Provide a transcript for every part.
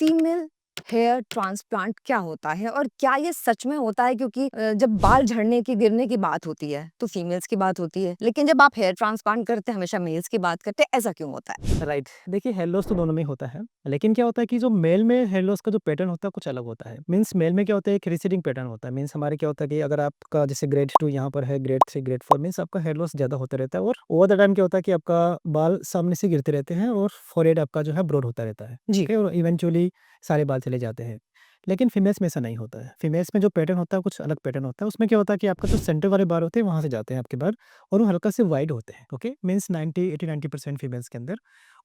Female hair transplant क्या होता है और क्या ये सच में होता है? क्योंकि जब बाल झड़ने की गिरने की बात होती है तो फीमेल्स की बात होती है, लेकिन जब आप हेयर ट्रांसप्लांट करते हैं हमेशा मेल्स की बात करते हैं, ऐसा क्यों होता है? राइट। देखिए, हेयर लॉस तो दोनों में ही होता है, लेकिन क्या होता है कि जो मेल में हेयर लॉस का जो पैटर्न होता है कुछ अलग होता है। मीन्स मेल में क्या होता है, एक रिसीडिंग पैटर्न होता है। मीन्स हमारे क्या होता है कि अगर आपका जैसे ग्रेड 2 यहाँ पर है, ग्रेड 3, ग्रेड 4, मीन्स आपका हेयर लॉस ज़्यादा होता रहता है और ओवर द टाइम क्या होता है कि आपका बाल सामने से गिरते रहते हैं और फोरहेड आपका जो है ब्रॉड होता रहता है। जी। ओके, और इवेंचुअली सारे बाल चले जाते हैं। लेकिन फीमेल्स में ऐसा नहीं होता है। फीमेल्स में जो पैटर्न होता है कुछ अलग पैटर्न होता है। उसमें क्या होता है कि आपका जो सेंटर वाले बाल होते हैं वहाँ से जाते हैं आपके बाल और वो हल्का से वाइड होते हैं। ओके, मीन्स 90-80-90% फीमेल्स के अंदर।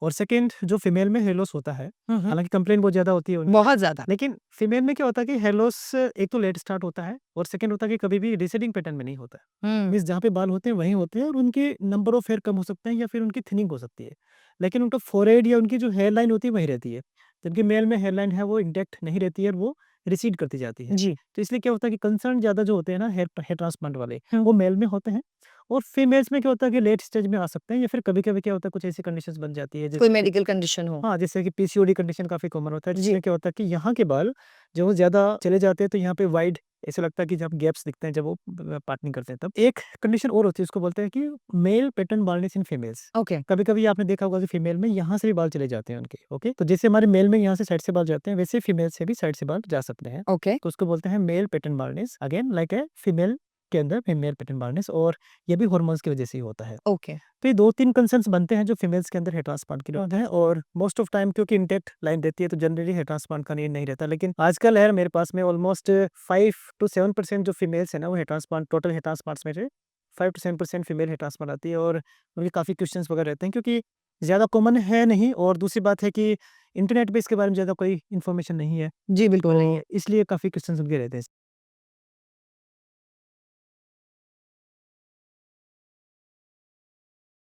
और सेकंड, जो फीमेल में हेयर लॉस होता है, हालाँकि कंप्लेंट बहुत ज़्यादा होती है उनकी, बहुत ज्यादा। लेकिन फीमेल में क्या होता है कि हेयर लॉस एक तो लेट स्टार्ट होता है और सेकंड होता है कि कभी भी रिसेडिंग पैटर्न में नहीं होता है। मीन्स जहाँ पे बाल होते हैं वहीं होते हैं और उनके नंबर ऑफ हेयर कम हो सकते हैं या फिर उनकी थिनिंग हो सकती है। लेकिन उनका फोरहेड या उनकी जो हेयर लाइन होती है वहीं रहती है। जबकि मेल में हेयर लाइन है वो इंटैक्ट नहीं रहती है और वो रिसीड करती जाती है। जी। तो इसलिए क्या होता है कि कंसर्न ज़्यादा जो होते हैं ना हेयर हेयर ट्रांसप्लांट वाले, वो मेल में होते हैं और फीमेल्स में क्या होता है कि लेट स्टेज में आ सकते हैं या फिर कभी-कभी क्या होता है कुछ ऐसी कंडीशंस बन जाती है कोई जैसे कि मेडिकल कंडीशन हो। हाँ, जैसे कि पीसीओडी कंडीशन काफ़ी कॉमन होता है, जी। जिसमें क्या होता है कि यहाँ के बाल जो वो ज़्यादा चले जाते हैं तो यहाँ पे वाइड ऐसा लगता है कि जब गैप्स दिखते हैं जब वो पार्टनिंग करते हैं तब। एक कंडीशन और होती है उसको बोलते हैं कि male pattern baldness in females. Okay. कभी-कभी आपने देखा होगा कि फीमेल में यहाँ से भी बाल चले जाते हैं उनके, ओके? तो जैसे हमारे मेल में यहाँ से साइड से बाल जाते हैं, वैसे फीमेल से भी साइड से बाल जा सकते हैं। ओके। तो उसको बोलते हैं male pattern baldness, again like a female के अंदर फीमेल पैटर्न बाल्डनेस, और ये भी हार्मोन्स की वजह से ही होता है। ओके। तो ये 2-3 कंसर्न्स बनते हैं जो फीमेल्स के अंदर हेयर ट्रांसप्लांट की जरूरत है और मोस्ट ऑफ टाइम क्योंकि इंटैक्ट लाइन रहती है तो जनरली हेयर ट्रांसप्लांट का नीड नहीं रहता। लेकिन आजकल है मेरे पास में ऑलमोस्ट 5 टू 7% जो फीमेल्स है ना वो hair transplant, total hair transplants में से 5 टू 7% फीमेल हेयर ट्रांसप्लांट आती है और उनके काफ़ी क्वेश्चंस वगैरह रहते हैं क्योंकि ज़्यादा कॉमन है नहीं, और दूसरी बात है कि इंटरनेट पे इसके बारे में ज़्यादा कोई इन्फॉर्मेशन नहीं है, जी, बिल्कुल नहीं तो है। इसलिए काफ़ी क्वेश्चंस उनके रहते हैं।